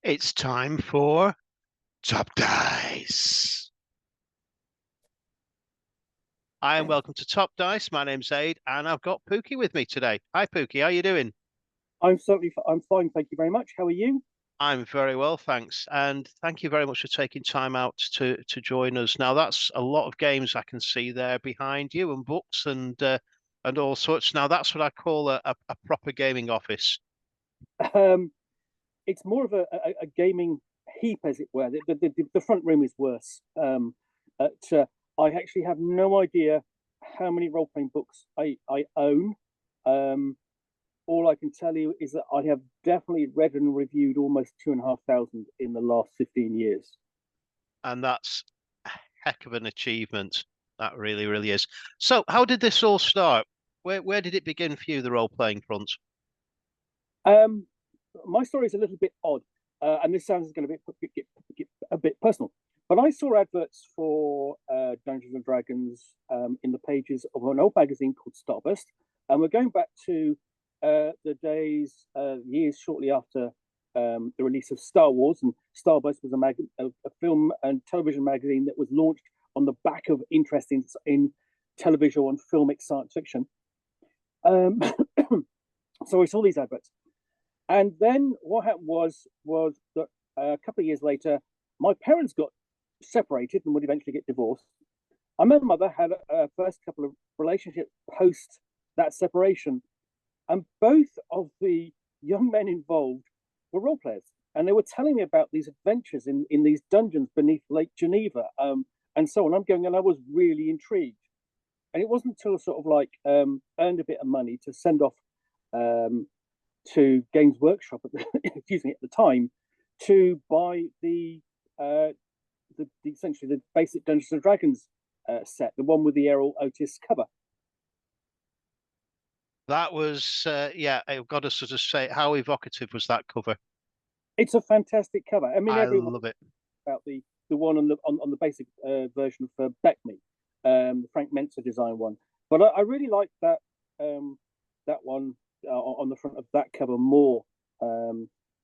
It's time for Top Dice. Hi and welcome to Top Dice. My name's Aid and I've got Pookie with me today. Hi Pookie, how you doing? I'm fine, thank you very much. How are you? I'm very well, thanks. And thank you very much for taking time out to join us. Now that's a lot of games I can see there behind you and books and all sorts. Now that's what I call a proper gaming office. Um, it's more of a gaming heap, as it were. The front room is worse. I actually have no idea how many role playing books I own. Um, all I can tell you is that I have definitely read and reviewed almost 2,500 in the last 15 years. And that's a heck of an achievement. That really, really is. So how did this all start? Where did it begin for you, the role-playing front? Um, my story is a little bit odd, and this sounds going to get a bit personal. But I saw adverts for Dungeons and Dragons in the pages of an old magazine called Starburst, and we're going back to the days, years shortly after the release of Star Wars. And Starburst was a film and television magazine that was launched on the back of interest in television and filmic science fiction. Um, so I saw these adverts, and then what happened was that a couple of years later, my parents got separated and would eventually get divorced. And my mother had a first couple of relationships post that separation, and both of the young men involved were role players, and they were telling me about these adventures in these dungeons beneath Lake Geneva, and so on. I'm going, and I was really intrigued. And it wasn't until sort of like earned a bit of money to send off um, to Games Workshop at the, excuse me, at the time, to buy the essentially the basic Dungeons and Dragons set, the one with the Errol Otis cover. That was, yeah, I've got to sort of say, how evocative was that cover? It's a fantastic cover. I mean, I everyone love it. about the one on the basic version for Beckme, the Frank Menzer design one. But I really like that one on the front of that cover more.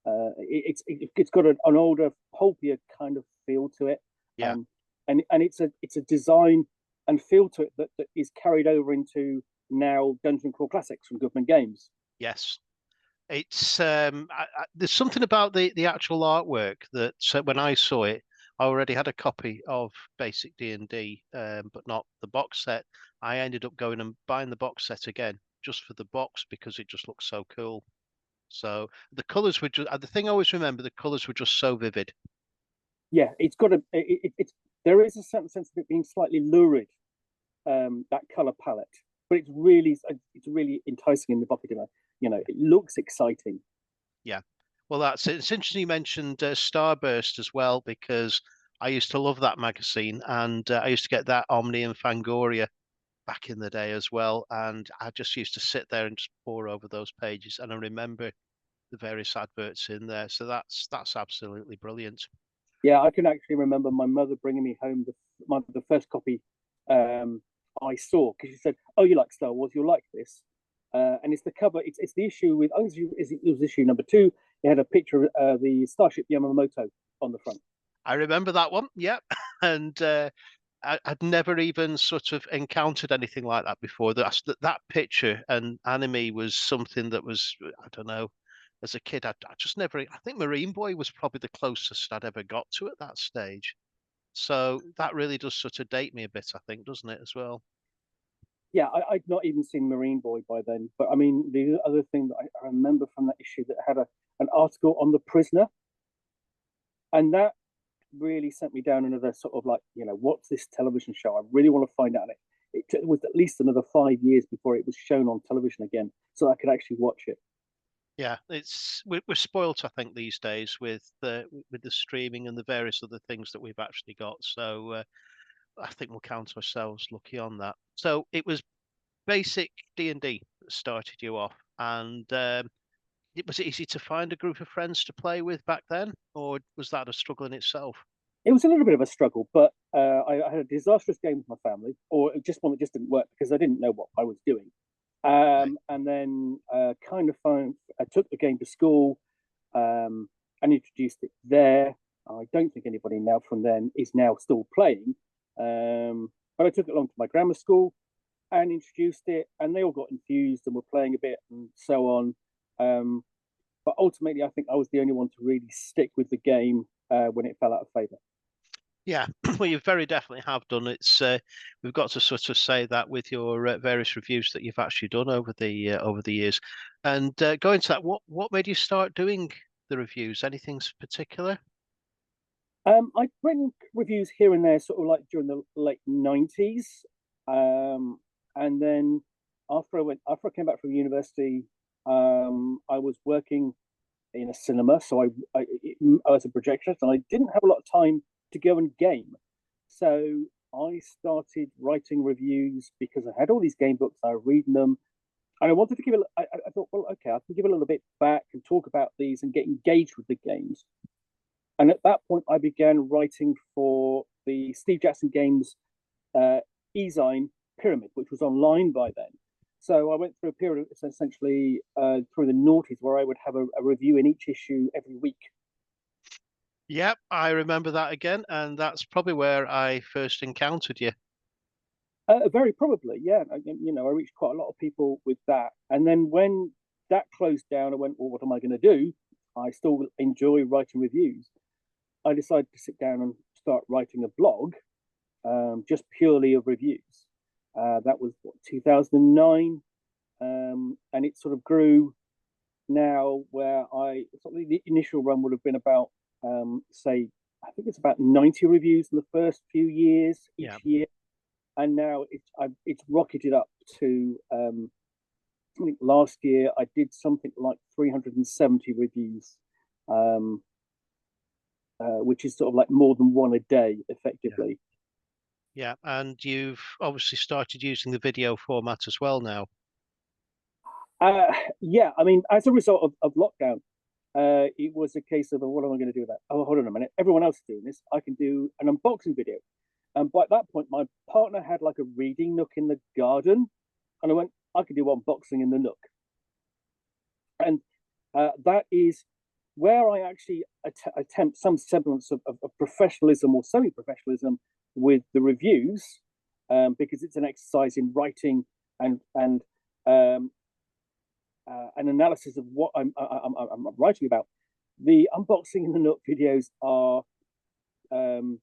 It's got an older, pulpier kind of feel to it, Yeah, um, and it's a design and feel to it that is carried over into now Dungeon Crawl Classics from Goodman Games. yes. It's there's something about the actual artwork that when I saw it, I already had a copy of Basic D&D, but not the box set. I ended up going and buying the box set again just for the box because it just looks so cool. So the colors were just the thing I always remember. The colors were just so vivid. Yeah, it's got it's there is a certain sense of it being slightly lurid, that color palette, but it's really enticing in the pocket. It looks exciting. Yeah. Well, that's it. It's interesting you mentioned Starburst as well because I used to love that magazine and I used to get that Omni and Fangoria back in the day as well. And I just used to sit there and just pore over those pages and I remember the various adverts in there. So that's absolutely brilliant. Yeah, I can actually remember my mother bringing me home the first copy um, I saw, because she said, "Oh, you like Star Wars? You'll like this." And it's the cover. It's the issue with. I think it was issue number two. It had a picture of the Starship Yamamoto on the front. I remember that one. Yeah. And I'd never even sort of encountered anything like that before. That picture and anime was something that was, I don't know, as a kid, I just never, I think Marine Boy was probably the closest I'd ever got to at that stage. So that really does sort of date me a bit, I think, doesn't it, as well? Yeah, I'd not even seen Marine Boy by then. But I mean, the other thing that I remember from that issue that had an article on the prisoner, and that really sent me down another sort of like, what's this television show? I really want to find out. It was at least another 5 years before it was shown on television again, so I could actually watch it. Yeah, we're spoilt, I think, these days with the streaming and the various other things that we've actually got. So I think we'll count ourselves lucky on that. So it was basic D&D that started you off, and was it easy to find a group of friends to play with back then, or was that a struggle in itself? It was a little bit of a struggle, but I had a disastrous game with my family, or just one that just didn't work because I didn't know what I was doing. Right. And then kind of I took the game to school, um, and introduced it there. I don't think anybody now from then is now still playing. But I took it along to my grammar school and introduced it, and they all got infused and were playing a bit and so on. But ultimately, I think I was the only one to really stick with the game when it fell out of favour. Yeah, well, you very definitely have done. We've got to sort of say that with your various reviews that you've actually done over the years. And going to that, what made you start doing the reviews? Anything particular? I'd written reviews here and there, sort of like during the late '90s, and then after I came back from university, I was working in a cinema, so I was a projectionist, and I didn't have a lot of time to go and game. So I started writing reviews because I had all these game books. I was reading them, and I wanted to give it. I thought, well, okay, I can give a little bit back and talk about these and get engaged with the games. And at that point, I began writing for the Steve Jackson Games uh, e-zine Pyramid, which was online by then. So I went through a period essentially through the noughties where I would have a review in each issue every week. Yep, I remember that again, and that's probably where I first encountered you. Very probably, yeah. I reached quite a lot of people with that. And then when that closed down, I went, well, what am I going to do? I still enjoy writing reviews. I decided to sit down and start writing a blog, just purely of reviews. That was 2009, and it sort of grew now where the initial run would have been about, say, I think it's about 90 reviews in the first few years each Yeah. year. And now it's rocketed up to, I think last year I did something like 370 reviews, um, which is sort of like more than one a day, Yeah. effectively. Yeah, and you've obviously started using the video format as well now. Yeah, I mean, as a result of lockdown, it was a case of, what am I going to do with that? Oh, hold on a minute. Everyone else is doing this. I can do an unboxing video. And by that point, my partner had like a reading nook in the garden. And I went, I could do unboxing in the nook. And that is where I actually attempt some semblance of professionalism or semi professionalism with the reviews, because it's an exercise in writing and um, an analysis of what I'm writing about. The unboxing and the Nook videos are um,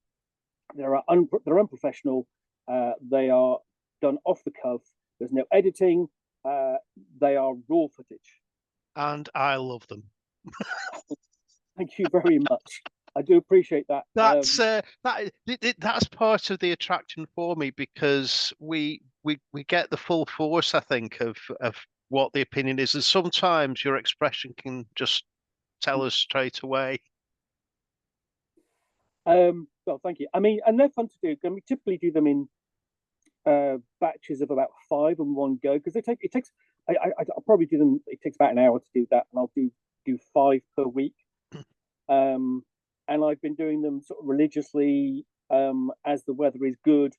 they're unprofessional. They are done off the cuff. There's no editing. They are raw footage. And I love them. Thank you very much. I do appreciate that. That's part of the attraction for me because we get the full force, I think, of what the opinion is, and sometimes your expression can just tell us straight away. Well, thank you. I mean, and they're fun to do. And we typically do them in batches of about 5 in one go because it takes. I'll probably do them. It takes about an hour to do that, and I'll do 5 per week. And I've been doing them sort of religiously as the weather is good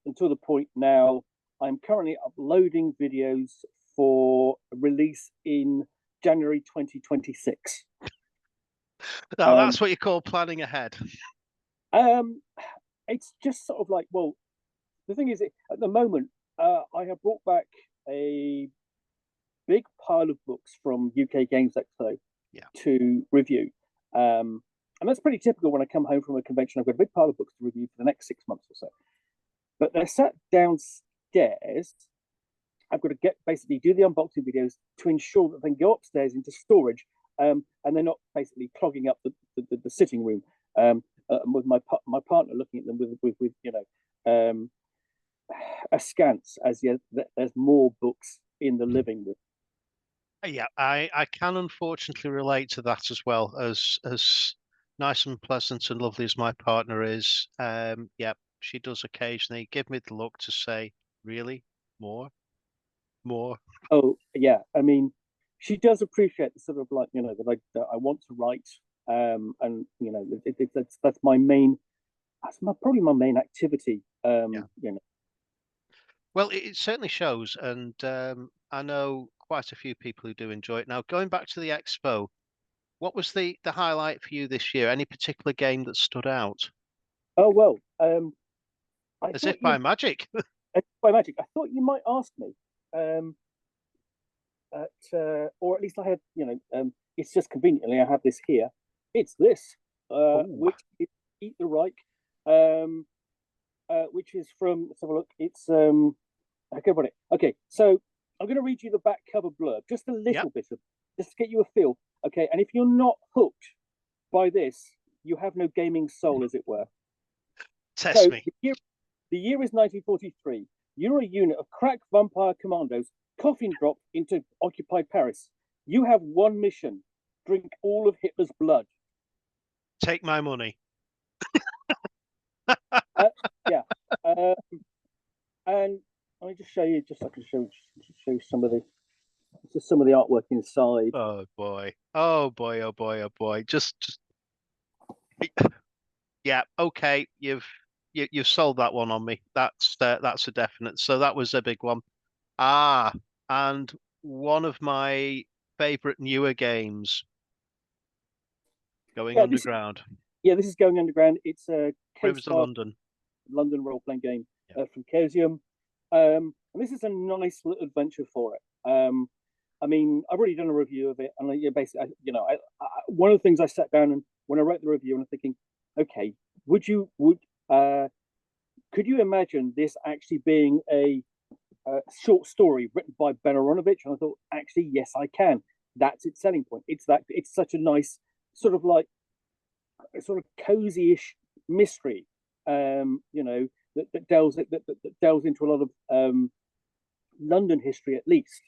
until the point now. I'm currently uploading videos for release in January 2026. Now Um, that's what you call planning ahead. um, it's just sort of like, well, the thing is, at the moment, I have brought back a big pile of books from UK Games Expo Yeah. to review. And that's pretty typical when I come home from a convention. I've got a big pile of books to review for the next 6 months or so. But they're sat downstairs. I've got to basically do the unboxing videos to ensure that they can go upstairs into storage, and they're not basically clogging up the sitting room. With my partner looking at them with askance as yet there's more books in the living room. Yeah, I can unfortunately relate to that as well. As nice and pleasant and lovely as my partner is, yeah, she does occasionally give me the look to say, "Really, more, more." Oh yeah, I mean, she does appreciate the sort of like that I want to write, and that's my main, probably my main activity. Yeah. Well, it certainly shows, and I know quite a few people who do enjoy it. Now, going back to the expo, What was the highlight for you this year? Any particular game that stood out? Oh well, I As thought if by you magic. by magic. I thought you might ask me, um, or at least I had. It's just conveniently I have this here. It's this, Oh, which is Eat the Reich, um, which is from. Let's have a look. It's okay, got it. Okay, so I'm going to read you the back cover blurb, just a yep. little bit of, just to get you a feel. Okay, and if you're not hooked by this, you have no gaming soul, as it were. Test So me. the year is 1943. You're a unit of crack vampire commandos coffin dropped into occupied Paris. You have one mission: drink all of Hitler's blood. Take my money. Uh, yeah, uh, and let me just show you, just so I can show you some of the artwork inside. Oh boy. Oh boy. Oh boy. Oh boy. Just yeah. Okay. You've sold that one on me. That's a definite. So that was a big one. Ah, and one of my favorite newer games, Going Yeah, this Underground, this is going underground. It's a case Rivers of file London. London role playing game Yeah. from Chaosium. And this is a nice little adventure for it. I mean, I've already done a review of it, and basically, one of the things I sat down and when I wrote the review, and I'm thinking, okay, would uh, could you imagine this actually being a short story written by Ben Aronovich? And I thought, actually, yes, I can. That's its selling point. It's such a nice sort of like sort of cozy-ish mystery, that delves into a lot of London history, at least.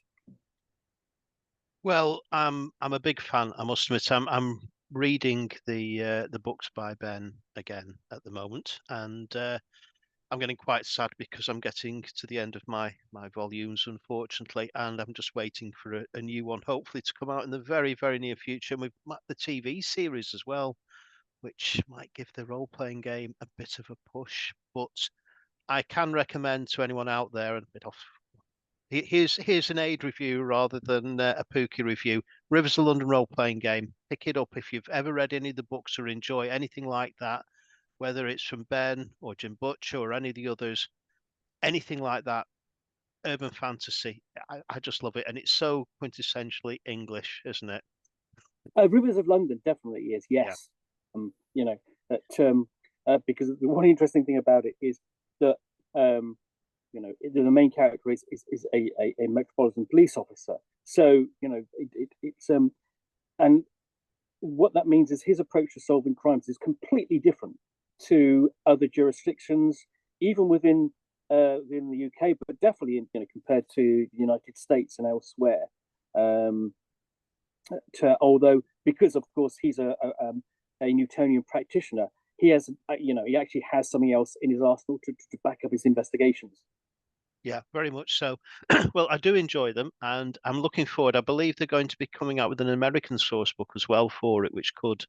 Well, I'm a big fan. I must admit, I'm reading the books by Ben again at the moment, and I'm getting quite sad because I'm getting to the end of my volumes, unfortunately, and I'm just waiting for a new one, hopefully to come out in the very, very near future. And we've the TV series as well, which might give the role-playing game a bit of a push. But I can recommend to anyone out there, and a bit off. Here's an aid review rather than a Pookie review. Rivers of London role-playing game. Pick it up if you've ever read any of the books or enjoy anything like that, whether it's from Ben or Jim Butcher or any of the others, anything like that. Urban fantasy. I just love it, and it's so quintessentially English, isn't it? Rivers of London definitely is, Yeah. yes. That because the one interesting thing about it is that the main character is a metropolitan police officer. So it's and what that means is his approach to solving crimes is completely different to other jurisdictions, even within the UK, but definitely compared to the United States and elsewhere. Um, Although, because of course he's a Newtonian practitioner, he actually has something else in his arsenal to back up his investigations. Yeah, very much so. Well, I do enjoy them, and I'm looking forward. I believe they're going to be coming out with an American source book as well for it, which could,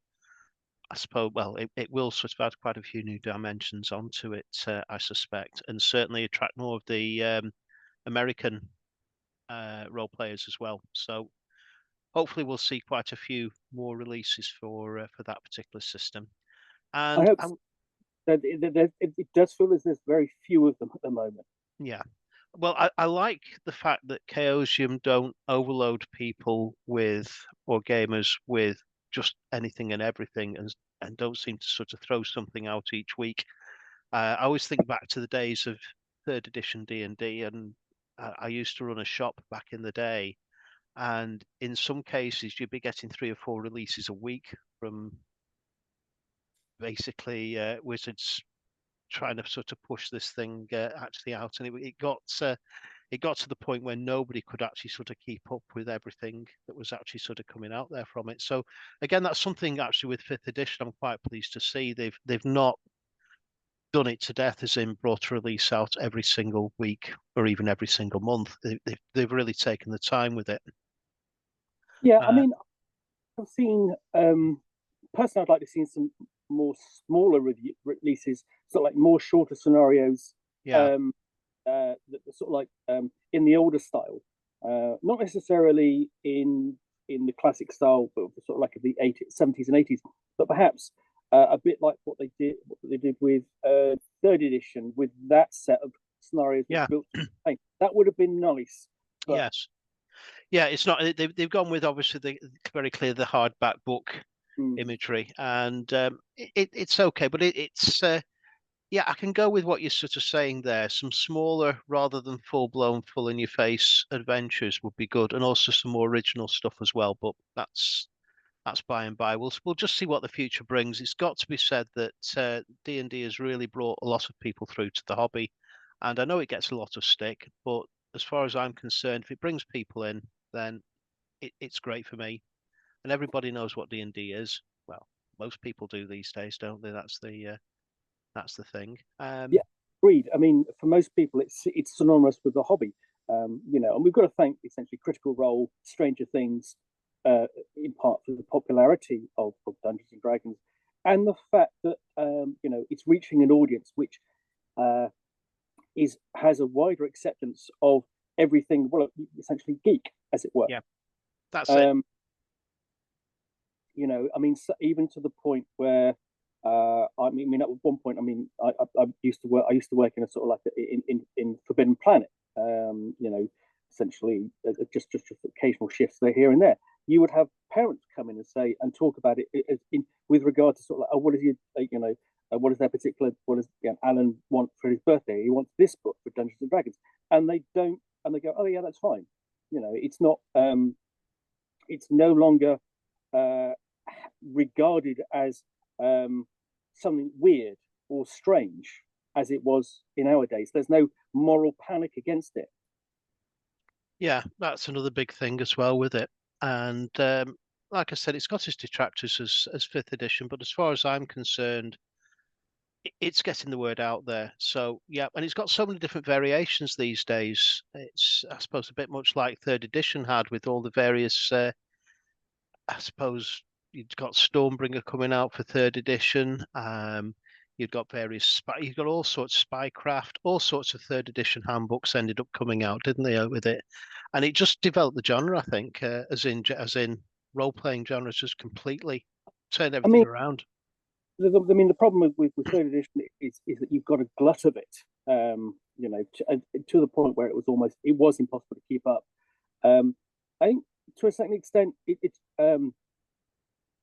I suppose, well, it will sort of add quite a few new dimensions onto it, I suspect, and certainly attract more of the American role players as well. So hopefully, we'll see quite a few more releases for that particular system. I And hope that it does feel as there's very few of them at the moment. yeah. Well, I like the fact that Chaosium don't overload people with, or gamers with, just anything and everything, and don't seem to sort of throw something out each week. I always think back to the days of third edition D&D, and I used to run a shop back in the day, and in some cases you'd be getting 3 or 4 releases a week from basically Wizards trying to sort of push this thing actually out, and it got to the point where nobody could actually sort of keep up with everything that was actually sort of coming out there from it. So again, that's something actually with fifth edition I'm quite pleased to see. They've not done it to death, as in brought a release out every single week or even every single month. They've really taken the time with it. Yeah, I Uh, mean, I've seen personally, I'd like to see some more smaller releases, sort of like more shorter scenarios, yeah, um, that sort of like in the older style, not necessarily in. in the classic style, but sort of like the 80s, 70s and 80s, but perhaps a bit like what they did with third edition with that set of scenarios Yeah. built. That would have been nice. But Yes. Yeah, it's not. They've gone with obviously the very clear the hardback book imagery, and it's okay, but it's yeah, I can go with what you're sort of saying there. Some smaller rather than full blown, full in your face adventures would be good, and also some more original stuff as well. But that's by and by. We'll just see what the future brings. It's got to be said that D&D has really brought a lot of people through to the hobby, and I know it gets a lot of stick, but as far as I'm concerned, if it brings people in, then it's great for me. And everybody knows what D&D is. Well, most people do these days, don't they? That's the thing. yeah, agreed. I mean, for most people, it's synonymous with the hobby. And we've got to thank essentially Critical Role, Stranger Things, in part for the popularity of Dungeons and Dragons, and the fact that it's reaching an audience which has a wider acceptance of everything. Well, essentially geek, as it were. Yeah, that's it. I mean, even to the point where I mean, at one point, I mean, I used to work. I used to work in a sort of like in Forbidden Planet. Essentially, just occasional shifts there here and there. You would have parents come in and say and talk about it with regard to sort of like, oh, what is what is their particular, what does Alan want for his birthday? He wants this book for Dungeons and Dragons, and they don't, and they go, oh yeah, that's fine. It's not, it's no longer regarded as something weird or strange as it was in our days. There's no moral panic against it. Yeah, that's another big thing as well with it. And like I said, it's got its detractors as fifth edition, but as far as I'm concerned, it's getting the word out there. So yeah, and it's got so many different variations these days. It's, I suppose, a bit much like third edition had with all the various I suppose you've got Stormbringer coming out for third edition. You've got various you've got all sorts of spycraft, all sorts of third edition handbooks ended up coming out, didn't they, with it? And it just developed the genre, I think, as in role playing genres, just completely turned I everything mean, around. the problem with third edition is that you've got a glut of it. To the point where it was impossible to keep up. I think to a certain extent, it's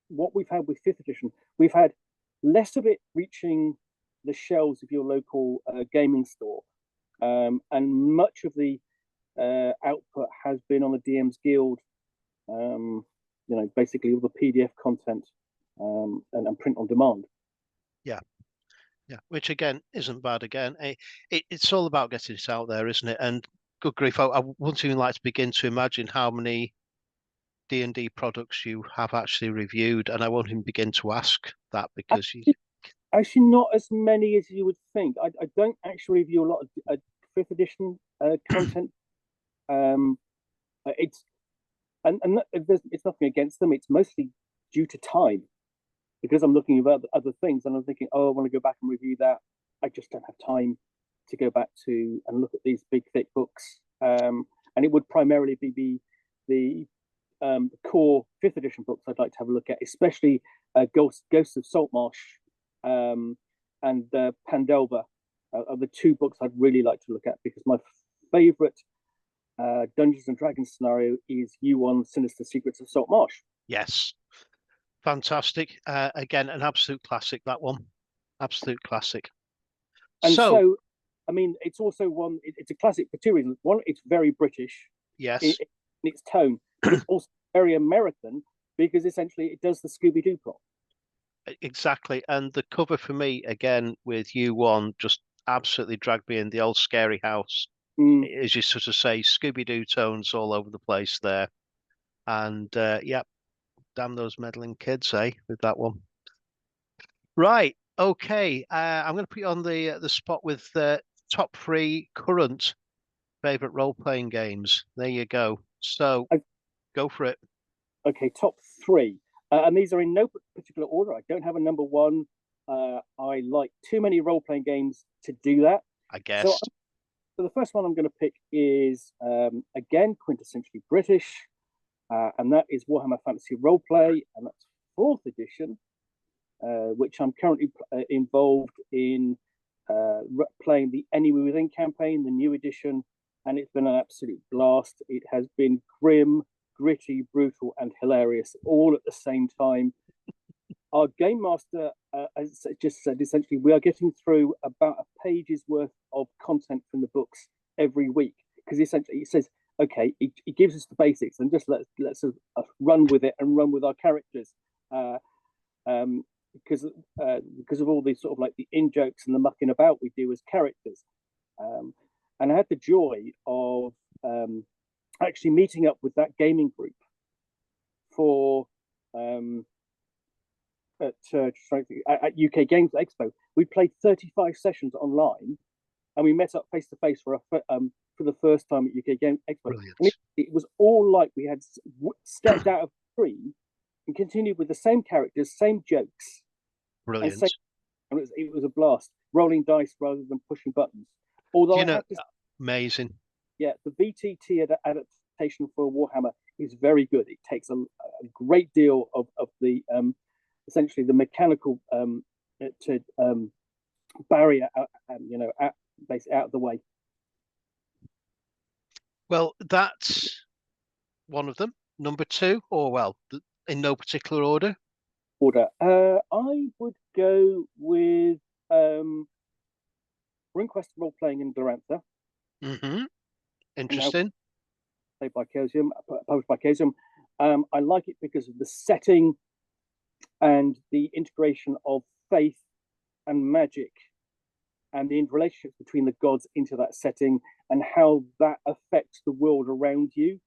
what we've had with fifth edition. We've had less of it reaching the shelves of your local gaming store, and much of the output has been on the DM's Guild. Basically all the PDF content and print on demand. Yeah. Yeah, which again isn't bad. Again, it's all about getting it out there, isn't it? And good grief, I wouldn't even like to begin to imagine how many D&D products you have actually reviewed, and I won't even begin to ask that because Actually, not as many as you would think. I don't actually review a lot of fifth edition content. It's it's nothing against them. It's mostly due to time because I'm looking at other things and I'm thinking, oh, I want to go back and review that. I just don't have time to go back to and look at these big thick books. And it would primarily be the core fifth edition books I'd like to have a look at, especially Ghosts of Saltmarsh and Pandelver are the two books I'd really like to look at because my favorite Dungeons and Dragons scenario is U1 Sinister Secrets of Saltmarsh. yes, fantastic. Again, an absolute classic, that one. Absolute classic. And So, I mean, it's also one, it's a classic for two reasons. One, it's very British yes, in its tone, but it's also very American because essentially it does the Scooby Doo plot. exactly. And the cover for me, again, with U1, just absolutely dragged me in the old scary house. As you sort of say, Scooby-Doo tones all over the place there. And yeah, damn those meddling kids, eh, with that one. Right. Okay. I'm going to put you on the spot with top three current favorite role-playing games. There you go. So go for it. Okay, top three. And these are in no particular order. I don't have a number one. I like too many role playing games to do that. I So, guessed. so the first one I'm going to pick is, again, quintessentially British. and that is Warhammer Fantasy Roleplay, and that's fourth edition, which I'm currently involved in playing the Anywhere Within campaign, the new edition, and it's been an absolute blast. It has been grim, gritty, brutal, and hilarious all at the same time. Our game master has just said essentially we are getting through about a page's worth of content from the books every week, because essentially he says, okay, he gives us the basics and just let's run with it and run with our characters. Because of all these sort of like the in jokes and the mucking about we do as characters. And I had the joy of actually meeting up with that gaming group for at UK Games Expo. We played 35 sessions online, and we met up face to face for the first time at UK Games Expo. Brilliant. And it was all like we had stepped out of the tree and continued with the same characters, same jokes. Brilliant. And it was a blast, rolling dice rather than pushing buttons. Although amazing. Yeah, the VTT adaptation for Warhammer is very good. It takes a great deal of the essentially the mechanical barrier, basically out of the way. Well, that's one of them. Number two, or well, in no particular order. I would go with RuneQuest role playing in Glorantha. Mm-hmm. Interesting. Played by Chaosium, published by Chaosium. I like it because of the setting and the integration of faith and magic and the relationships between the gods into that setting and how that affects the world around you.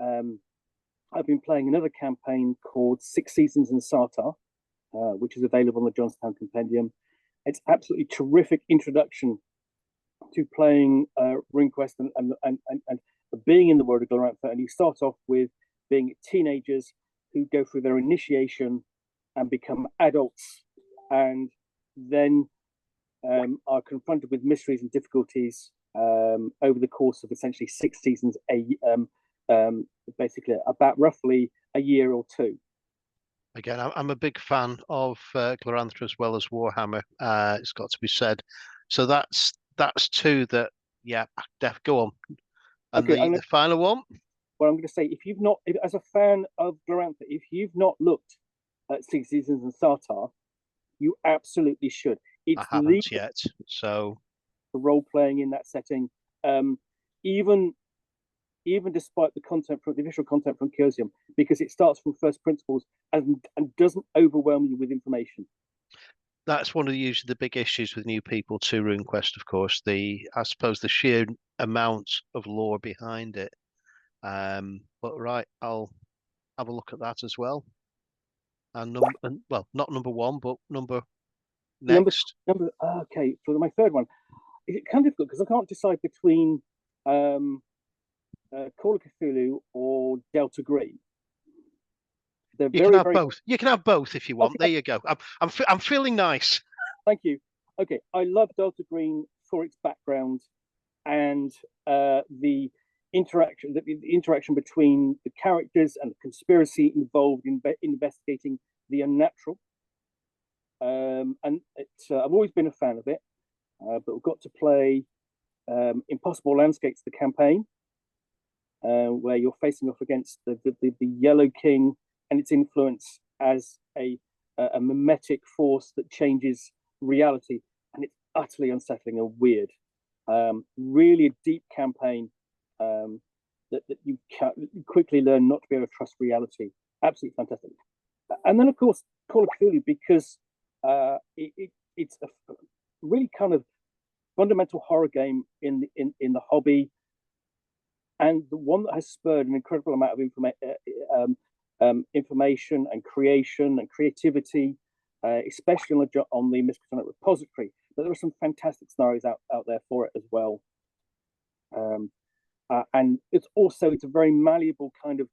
I've been playing another campaign called 6 Seasons in Sartar, which is available on the Johnstown Compendium. It's absolutely terrific introduction to playing RuneQuest and being in the world of Glorantha. And you start off with being teenagers who go through their initiation and become adults, and then are confronted with mysteries and difficulties over the course of essentially 6 seasons, basically about roughly a year or two. Again, I'm a big fan of Glorantha as well as Warhammer. It's got to be said. So that's two that, yeah, go on. And okay, the final one? Well, I'm going to say, as a fan of Glorantha, if you've not looked at 6 Seasons in Sartar, you absolutely should. I haven't yet, so the role playing in that setting, even despite the visual content from Chaosium, because it starts from first principles and doesn't overwhelm you with information. That's one of usually the big issues with new people to RuneQuest, of course. I suppose the sheer amount of lore behind it. But right, I'll have a look at that as well. And well, not number one, but number next. Okay, for my third one, it's kind of difficult because I can't decide between Call of Cthulhu or Delta Green. You can have both. You can have both if you want. Okay. There you go. I'm feeling nice. Thank you. Okay, I love Delta Green for its background and the interaction between the characters and the conspiracy involved in investigating the unnatural. And I've always been a fan of it, but we've got to play Impossible Landscapes, the campaign, where you're facing off against the Yellow King and its influence as a mimetic force that changes reality, and it's utterly unsettling and weird. Really a deep campaign that you quickly learn not to be able to trust reality. Absolutely fantastic. And then, of course, Call of Cthulhu, because it's a really kind of fundamental horror game in the hobby, and the one that has spurred an incredible amount of information and creation and creativity, especially on the Miskatonic repository. But there are some fantastic scenarios out there for it as well. And it's a very malleable kind of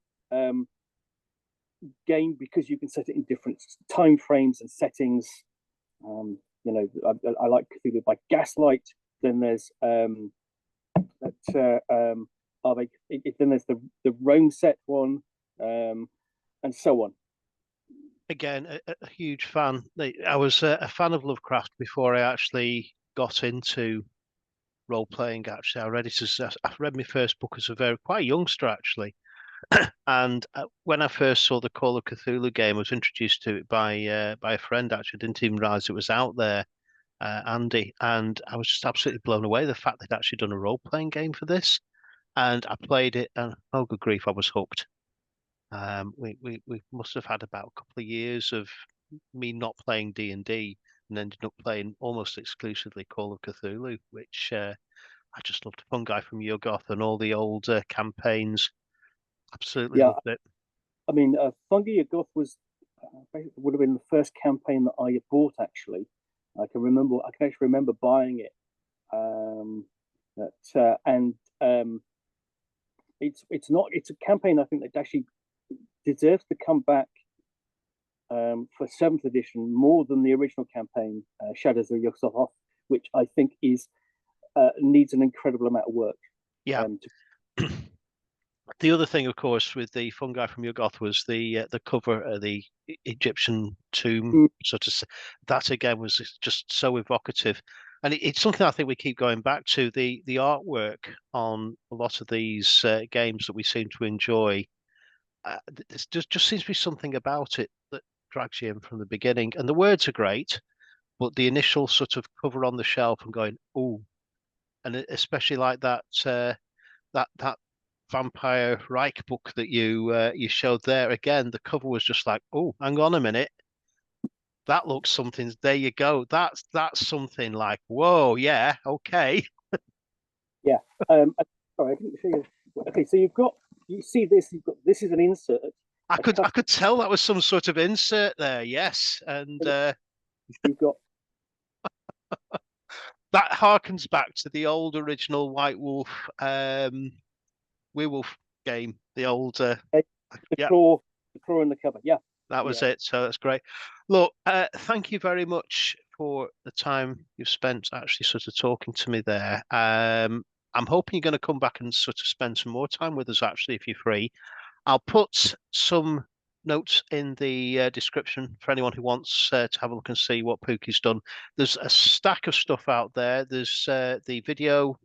game because you can set it in different time frames and settings. I like Cthulhu by Gaslight. Then there's then there's the Rome set one, and so on. Again, a huge fan. I was a fan of Lovecraft before I actually got into role playing. Actually, I read my first book as a very quite youngster actually, and when I first saw the Call of Cthulhu game, I was introduced to it by a friend. Actually, I didn't even realize it was out there, Andy, and I was just absolutely blown away the fact they'd actually done a role playing game for this. And I played it, and oh, good grief, I was hooked. We must have had about a couple of years of me not playing D&D and ended up playing almost exclusively Call of Cthulhu, which I just loved. Fungi from Yuggoth and all the old campaigns. Absolutely Yeah, loved it. I mean, Fungi Goth was would have been the first campaign that I bought. Actually, I can remember. I can actually remember buying it. And it's not. It's a campaign I think that actually deserves to come back for seventh edition more than the original campaign, Shadows of Yog-Sothoth, which I think is needs an incredible amount of work. Yeah. The other thing, of course, with the fungi from Yuggoth was the cover of the Egyptian tomb. So to say, that again was just so evocative, and it's something I think we keep going back to. The artwork on a lot of these games that we seem to enjoy. There's just seems to be something about it that drags you in from the beginning, and the words are great, but the initial sort of cover on the shelf and going, oh, and especially like that Vampire Reich book that you showed there again, the cover was just like, oh, hang on a minute, that looks something. There you go. That's something like, whoa, yeah, okay. Yeah. Sorry, I didn't see you. Okay, so you see this. You've got this is an insert. I could tell that was some sort of insert there. Yes, and you've got that harkens back to the old original White Wolf Werewolf game. The old the yeah, claw in the cover. Yeah, that was yeah. it. So that's great. Look, thank you very much for the time you've spent actually sort of talking to me there. I'm hoping you're going to come back and sort of spend some more time with us actually if you're free. I'll put some notes in the description for anyone who wants to have a look and see what Pookie's done. There's a stack of stuff out there. There's the video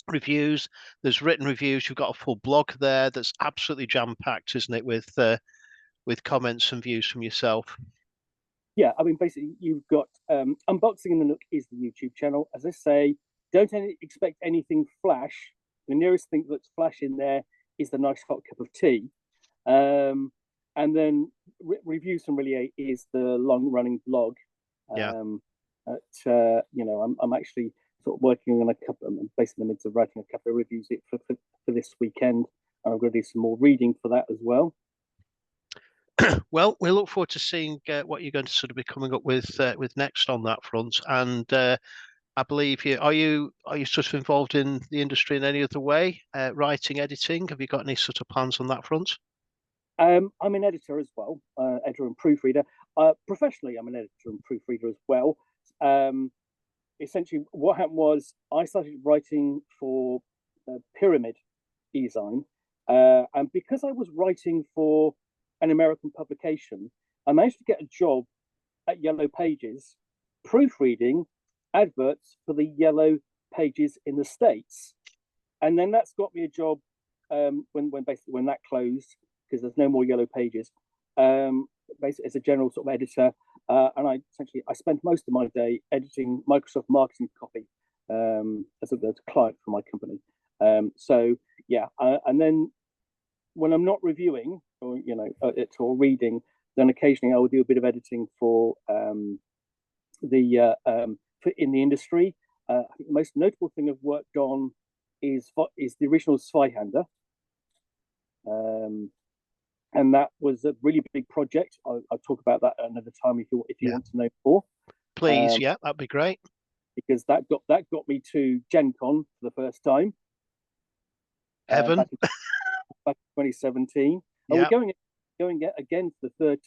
reviews, there's written reviews. You've got a full blog there that's absolutely jam packed, isn't it, with comments and views from yourself. Yeah, I mean, basically, you've got Unboxing in the Nook is the YouTube channel. As I say, don't expect anything flash. The nearest thing that's flash in there is the nice hot cup of tea. And then Reviews from Really is the long running blog. Yeah. I'm actually sort of working on a couple, I'm basically in the midst of writing a couple of reviews for this weekend. And I'm going to do some more reading for that as well. Well, we look forward to seeing what you're going to sort of be coming up with next on that front. And I believe you sort of involved in the industry in any other way, writing, editing? Have you got any sort of plans on that front? I'm an editor as well, editor and proofreader. Professionally, I'm an editor and proofreader as well. Essentially, what happened was I started writing for Pyramid Design, and because I was writing for an American publication, I managed to get a job at Yellow Pages, proofreading adverts for the Yellow Pages in the States, and then that's got me a job when that closed because there's no more Yellow Pages. Basically, as a general sort of editor, and I spent most of my day editing Microsoft marketing copy as a client for my company. So yeah, and then when I'm not reviewing or or reading, then occasionally I will do a bit of editing for in the industry. I think the most notable thing I've worked on is the original Zweihander. And that was a really big project. I'll talk about that another time if you want to know more. Please, yeah, that'd be great. Because that got me to Gen Con for the first time. Heaven. Back in 2017. Yeah. And we're going again for the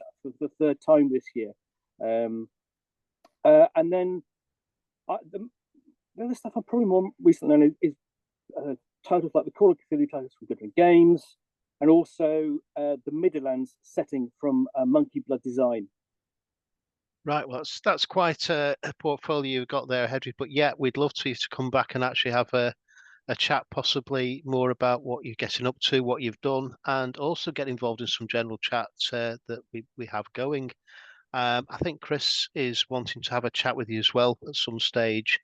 third time this year. And then the other stuff I'm probably more recently known is titles like the Call of Cthulhu titles from different games. and also the Midlands setting from Monkey Blood Design. Right, well, that's quite a portfolio you've got there, Hedry. But yeah, we'd love to come back and actually have a chat, possibly more about what you're getting up to, what you've done, and also get involved in some general chats that we have going. I think Chris is wanting to have a chat with you as well at some stage,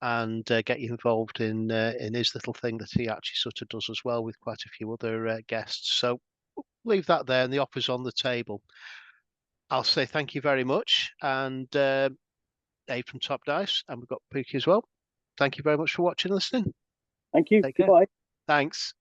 and get you involved in his little thing that he actually sort of does as well with quite a few other guests. So leave that there, and the offer's on the table. I'll say thank you very much, and Dave from Top Dice, and we've got Pookie as well. Thank you very much for watching and listening. Thank you. Take care. Goodbye. Thanks.